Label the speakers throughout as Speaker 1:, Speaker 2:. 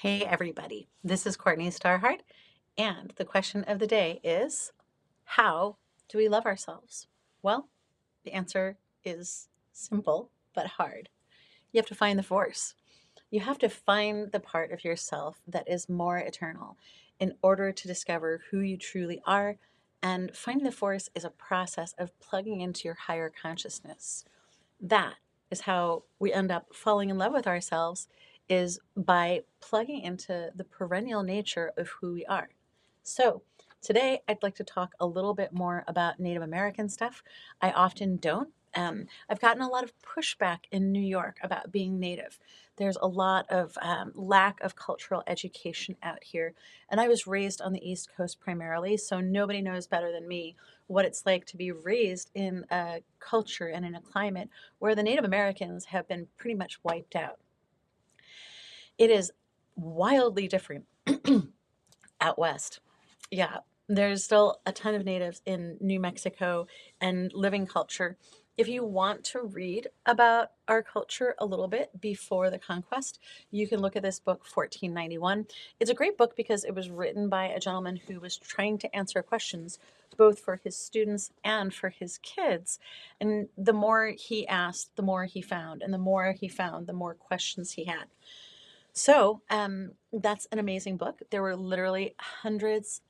Speaker 1: Hey everybody, this is Courtney StarHeart, and the question of the day is, how do we love ourselves? Well, the answer is simple but hard. You have to find the force. You have to find the part of yourself that is more eternal in order to discover who you truly are. And finding the force is a process of plugging into your higher consciousness. That is how we end up falling in love with ourselves, is by plugging into the perennial nature of who we are. So today I'd like to talk a little bit more about Native American stuff. I often don't. I've gotten a lot of pushback in New York about being Native. There's a lot of lack of cultural education out here. And I was raised on the East Coast primarily, so nobody knows better than me what it's like to be raised in a culture and in a climate where the Native Americans have been pretty much wiped out. It is wildly different out west. Yeah, there's still a ton of natives in New Mexico and living culture. If you want to read about our culture a little bit before the conquest, you can look at this book, 1491. It's a great book because it was written by a gentleman who was trying to answer questions both for his students and for his kids. And the more he asked, the more he found. And the more he found, the more questions he had. So that's an amazing book. There were literally hundreds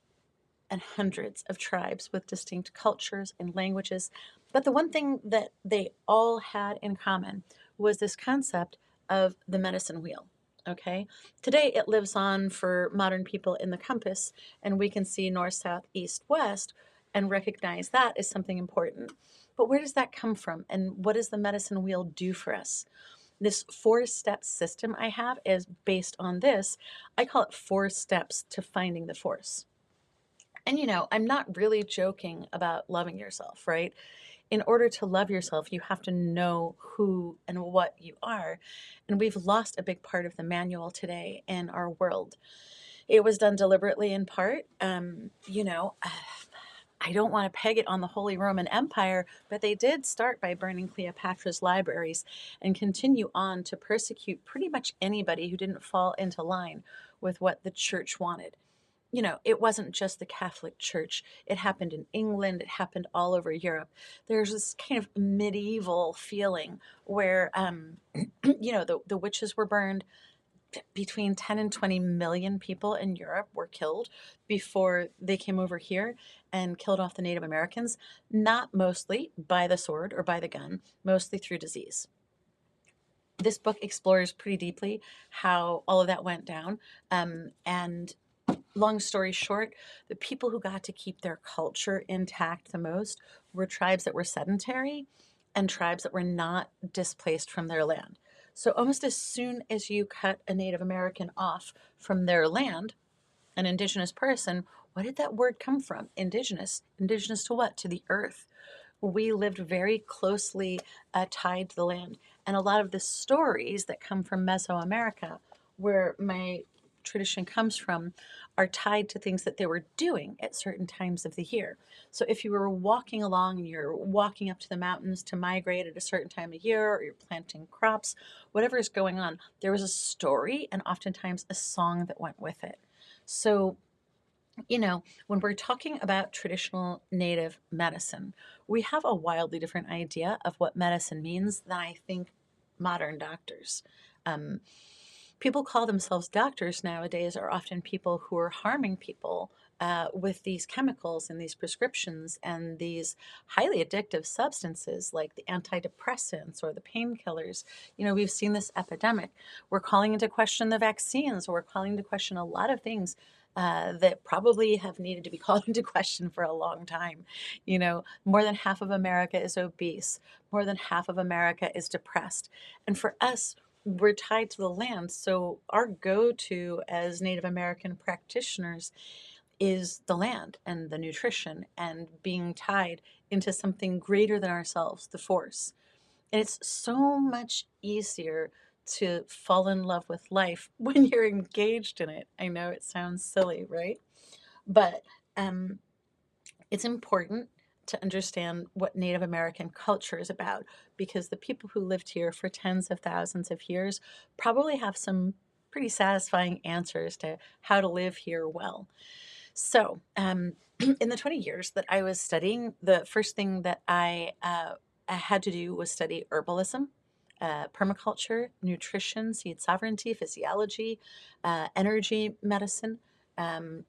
Speaker 1: and hundreds of tribes with distinct cultures and languages. But the one thing that they all had in common was this concept of the medicine wheel. Okay. Today it lives on for modern people in the compass, and we can see north, south, east, west, and recognize that as something important. But where does that come from? And what does the medicine wheel do for us? This 4-step system I have is based on this. I call it 4 steps to finding the force. And I'm not really joking about loving yourself, right? In order to love yourself, you have to know who and what you are. And we've lost a big part of the manual today in our world. It was done deliberately in part. I don't want to peg it on the Holy Roman Empire, but they did start by burning Cleopatra's libraries and continue on to persecute pretty much anybody who didn't fall into line with what the church wanted. It wasn't just the Catholic Church. It happened in England. It happened all over Europe. There's this kind of medieval feeling where, the witches were burned. Between 10 and 20 million people in Europe were killed before they came over here and killed off the Native Americans, not mostly by the sword or by the gun, mostly through disease. This book explores pretty deeply how all of that went down. And long story short, the people who got to keep their culture intact the most were tribes that were sedentary and tribes that were not displaced from their land. So almost as soon as you cut a Native American off from their land, an indigenous person, what did that word come from? Indigenous. Indigenous to what? To the earth. We lived very closely tied to the land. And a lot of the stories that come from Mesoamerica, where my tradition comes from, are tied to things that they were doing at certain times of the year. So if you were walking along and you're walking up to the mountains to migrate at a certain time of year, or you're planting crops, whatever is going on, there was a story and oftentimes a song that went with it. So when we're talking about traditional native medicine, we have a wildly different idea of what medicine means than I think modern doctors. Um, People call themselves doctors nowadays are often people who are harming people with these chemicals and these prescriptions and these highly addictive substances like the antidepressants or the painkillers. We've seen this epidemic. We're calling into question the vaccines, or we're calling into question a lot of things that probably have needed to be called into question for a long time. More than half of America is obese. More than half of America is depressed. And for us, we're tied to the land. So our go-to as Native American practitioners is the land and the nutrition and being tied into something greater than ourselves, the force. And it's so much easier to fall in love with life when you're engaged in it. I know it sounds silly, right? But um, it's important to understand what Native American culture is about, because the people who lived here for tens of thousands of years probably have some pretty satisfying answers to how to live here well. So, in the 20 years that I was studying, the first thing that I had to do was study herbalism, permaculture, nutrition, seed sovereignty, physiology, energy medicine. Um,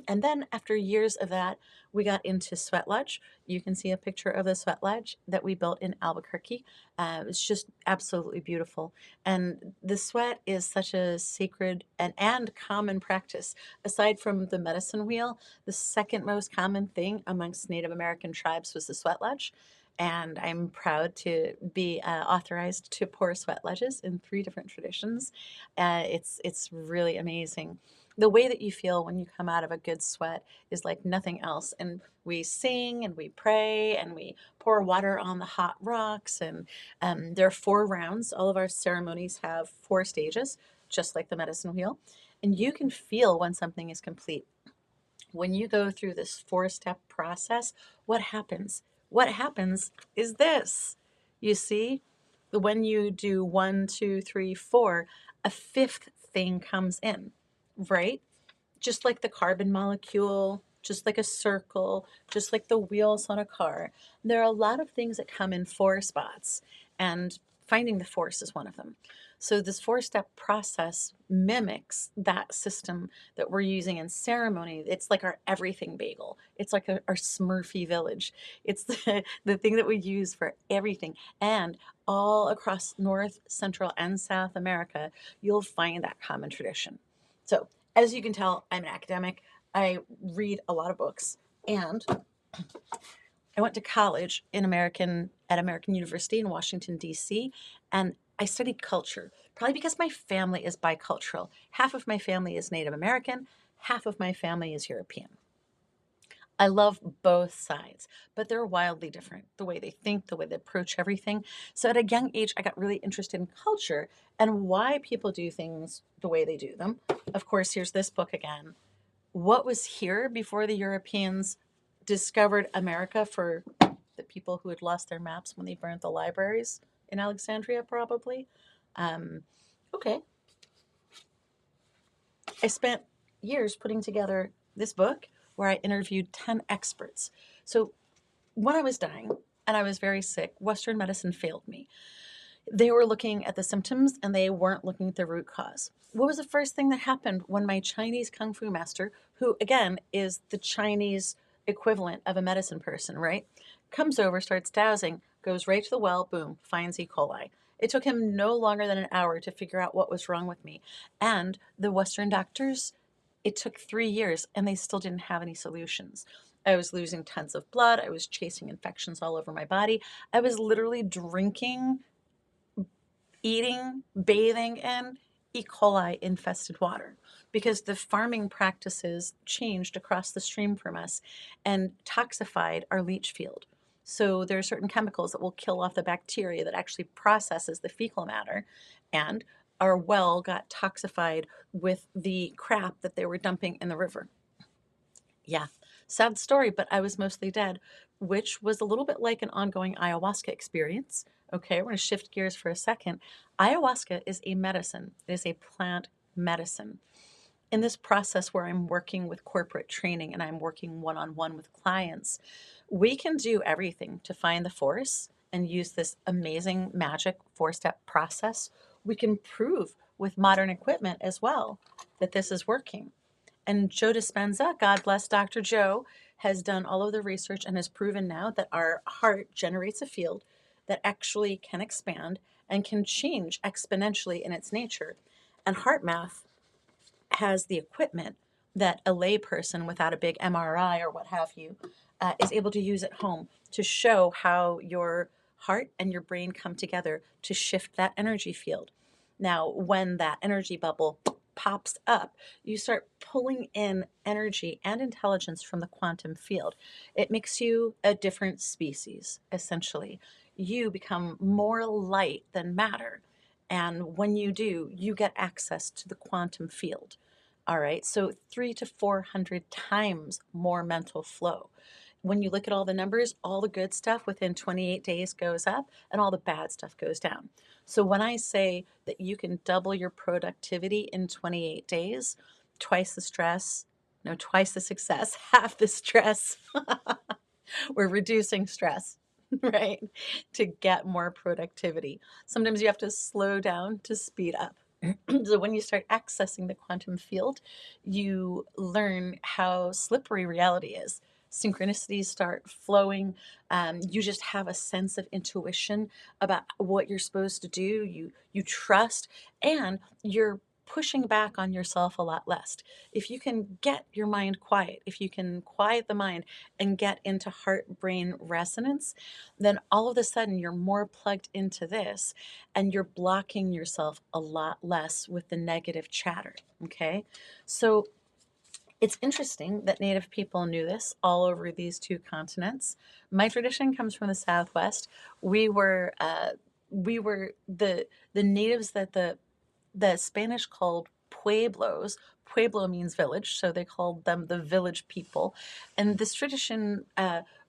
Speaker 1: and then after years of that, we got into sweat lodge. You can see a picture of the sweat lodge that we built in Albuquerque. It's just absolutely beautiful. And the sweat is such a sacred and common practice. Aside from the medicine wheel, the second most common thing amongst Native American tribes was the sweat lodge. And I'm proud to be authorized to pour sweat lodges in 3 different traditions. It's really amazing. The way that you feel when you come out of a good sweat is like nothing else. And we sing and we pray and we pour water on the hot rocks. And there are 4 rounds. All of our ceremonies have 4 stages, just like the medicine wheel. And you can feel when something is complete. When you go through this 4-step process, what happens? What happens is this. You see, when you do 1, 2, 3, 4, a 5th thing comes in, right? Just like the carbon molecule, just like a circle, just like the wheels on a car. There are a lot of things that come in 4 spots, and finding the force is one of them. So this 4-step process mimics that system that we're using in ceremony. It's like our everything bagel. It's like our Smurfy village. It's the thing that we use for everything. And all across North, Central, and South America, you'll find that common tradition. So as you can tell, I'm an academic. I read a lot of books, and I went to college at American University in Washington, D.C., and I studied culture, probably because my family is bicultural. Half of my family is Native American, half of my family is European. I love both sides, but they're wildly different. The way they think, the way they approach everything. So at a young age, I got really interested in culture and why people do things the way they do them. Of course, here's this book again. What was here before the Europeans discovered America for the people who had lost their maps when they burned the libraries in Alexandria, probably? Um, okay. I spent years putting together this book where I interviewed 10 experts. So when I was dying and I was very sick, Western medicine failed me. They were looking at the symptoms and they weren't looking at the root cause. What was the first thing that happened when my Chinese Kung Fu master, who again is the Chinese equivalent of a medicine person, right? Comes over, starts dowsing, goes right to the well, boom, finds E. coli. It took him no longer than an hour to figure out what was wrong with me. And the Western doctors, it took 3 years and they still didn't have any solutions. I was losing tons of blood. I was chasing infections all over my body. I was literally drinking, eating, bathing in E. coli infested water because the farming practices changed across the stream from us and toxified our leach field. So there are certain chemicals that will kill off the bacteria that actually processes the fecal matter, and our well got toxified with the crap that they were dumping in the river. Yeah, sad story, but I was mostly dead, which was a little bit like an ongoing ayahuasca experience. Okay, we're going to shift gears for a second. Ayahuasca is a medicine, it is a plant medicine. In this process where I'm working with corporate training and I'm working one on one with clients, we can do everything to find the force and use this amazing magic 4-step process. We can prove with modern equipment as well that this is working. And Joe Dispenza, God bless Dr. Joe, has done all of the research and has proven now that our heart generates a field that actually can expand and can change exponentially in its nature. And heart math has the equipment that a layperson without a big MRI or what have you is able to use at home to show how your heart and your brain come together to shift that energy field. Now, when that energy bubble pops up, you start pulling in energy and intelligence from the quantum field. It makes you a different species, essentially. You become more light than matter. And when you do, you get access to the quantum field. All right, so 300 to 400 times more mental flow. when you look at all the numbers, all the good stuff within 28 days goes up and all the bad stuff goes down. So when I say that you can double your productivity in 28 days, twice the stress, no, twice the success, half the stress, we're reducing stress, right? To get more productivity. Sometimes you have to slow down to speed up. So when you start accessing the quantum field, you learn how slippery reality is. Synchronicities start flowing. You just have a sense of intuition about what you're supposed to do. You trust, and you're pushing back on yourself a lot less. If you can get your mind quiet, if you can quiet the mind and get into heart brain resonance, then all of a sudden you're more plugged into this and you're blocking yourself a lot less with the negative chatter. Okay. So it's interesting that Native people knew this all over these two continents. My tradition comes from the Southwest. We were the natives that the Spanish called pueblos. Pueblo means village, so they called them the village people. And this tradition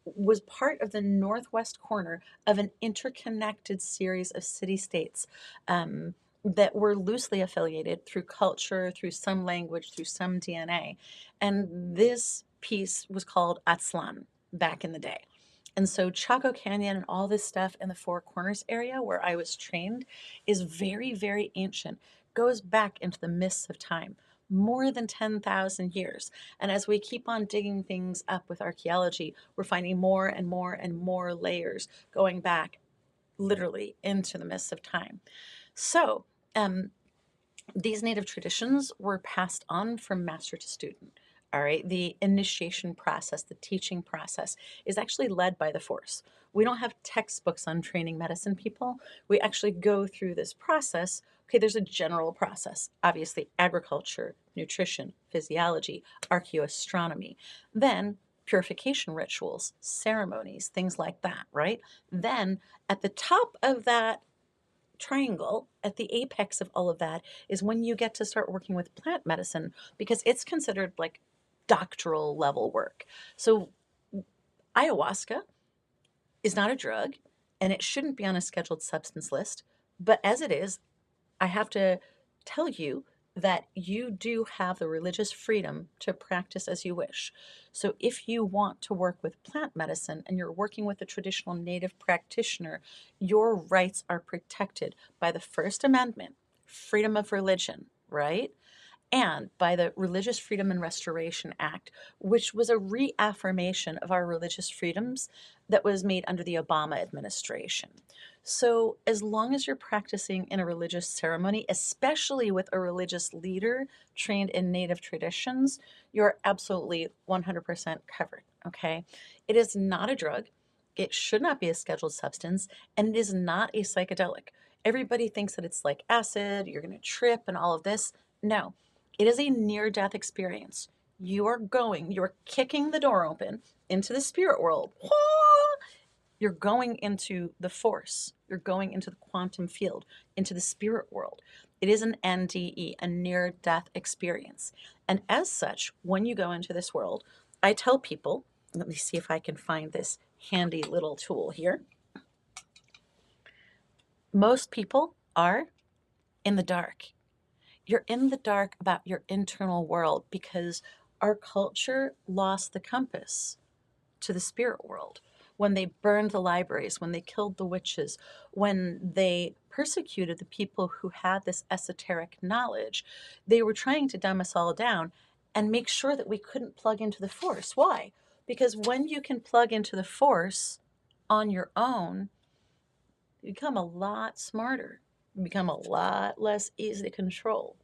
Speaker 1: was part of the northwest corner of an interconnected series of city-states that were loosely affiliated through culture, through some language, through some DNA. And this piece was called Atzlan back in the day. And so Chaco Canyon and all this stuff in the Four Corners area where I was trained is very, very ancient, goes back into the mists of time, more than 10,000 years. And as we keep on digging things up with archaeology, we're finding more and more and more layers going back literally into the mists of time. So these native traditions were passed on from master to student. All right. The initiation process, the teaching process is actually led by the Force. We don't have textbooks on training medicine people. We actually go through this process. Okay, there's a general process, obviously, agriculture, nutrition, physiology, archaeoastronomy, then purification rituals, ceremonies, things like that, right? Then at the top of that triangle, at the apex of all of that, is when you get to start working with plant medicine, because it's considered like doctoral level work. So ayahuasca is not a drug and it shouldn't be on a scheduled substance list, but as it is, I have to tell you that you do have the religious freedom to practice as you wish. So if you want to work with plant medicine and you're working with a traditional native practitioner, your rights are protected by the First Amendment, freedom of religion, right? And by the Religious Freedom and Restoration Act, which was a reaffirmation of our religious freedoms that was made under the Obama administration. So, as long as you're practicing in a religious ceremony, especially with a religious leader trained in Native traditions, you're absolutely 100% covered. Okay. It is not a drug. It should not be a scheduled substance, and it is not a psychedelic. Everybody thinks that it's like acid, you're going to trip, and all of this. No, it is a near death experience. You're kicking the door open into the spirit world. You're going into the force. You're going into the quantum field, into the spirit world. It is an NDE, a near death experience. And as such, when you go into this world, I tell people, let me see if I can find this handy little tool here. Most people are in the dark. You're in the dark about your internal world because our culture lost the compass to the spirit world when they burned the libraries, when they killed the witches, when they persecuted the people who had this esoteric knowledge. They were trying to dumb us all down and make sure that we couldn't plug into the force. Why? Because when you can plug into the force on your own, you become a lot smarter. You become a lot less easy to control.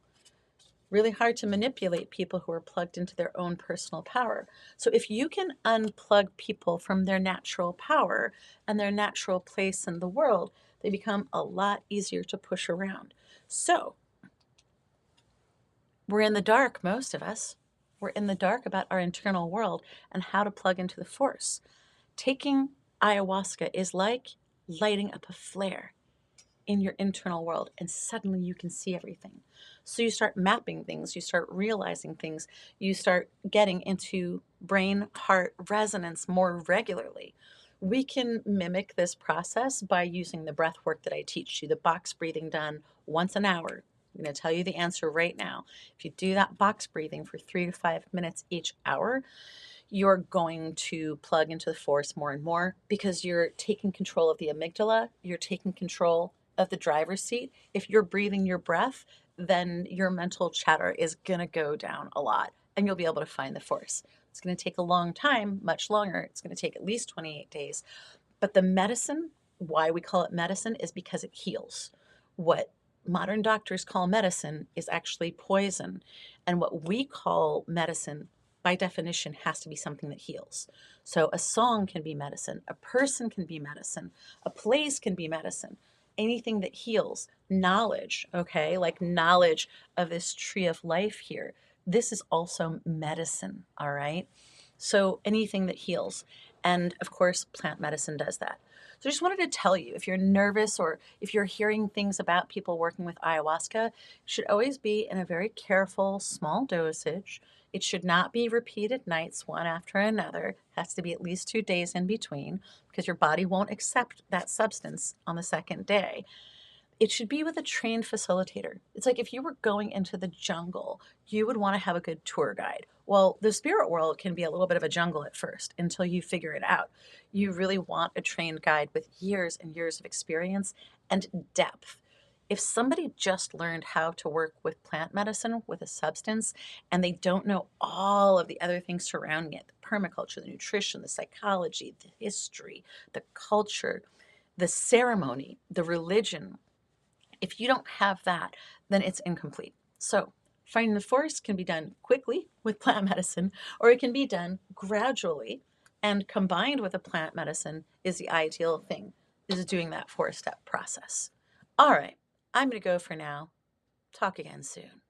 Speaker 1: Really hard to manipulate people who are plugged into their own personal power. So if you can unplug people from their natural power and their natural place in the world, they become a lot easier to push around. So we're in the dark, most of us. We're in the dark about our internal world and how to plug into the force. Taking ayahuasca is like lighting up a flare. in your internal world, and suddenly you can see everything. So you start mapping things, you start realizing things, you start getting into brain heart resonance more regularly. We can mimic this process by using the breath work that I teach you, the box breathing done once an hour. I'm going to tell you the answer right now. If you do that box breathing for 3 to 5 minutes each hour, you're going to plug into the force more and more, because you're taking control of the amygdala, you're taking control of the driver's seat. If you're breathing your breath, then your mental chatter is going to go down a lot and you'll be able to find the force. It's going to take a long time, much longer. It's going to take at least 28 days. But the medicine, why we call it medicine, is because it heals. What modern doctors call medicine is actually poison. And what we call medicine, by definition, has to be something that heals. So a song can be medicine, a person can be medicine, a place can be medicine, anything that heals. Knowledge, okay, like knowledge of this tree of life here. This is also medicine, all right? So anything that heals. And of course, plant medicine does that. So I just wanted to tell you, if you're nervous or if you're hearing things about people working with ayahuasca, it should always be in a very careful, small dosage. It should not be repeated nights, one after another. It has to be at least 2 days in between, because your body won't accept that substance on the second day. It should be with a trained facilitator. It's like if you were going into the jungle, you would want to have a good tour guide. Well, the spirit world can be a little bit of a jungle at first until you figure it out. You really want a trained guide with years and years of experience and depth. If somebody just learned how to work with plant medicine, with a substance, and they don't know all of the other things surrounding it, the permaculture, the nutrition, the psychology, the history, the culture, the ceremony, the religion, if you don't have that, then it's incomplete. So finding the forest can be done quickly with plant medicine, or it can be done gradually, and combined with a plant medicine is the ideal thing, is doing that 4-step process. All right, I'm going to go for now. Talk again soon.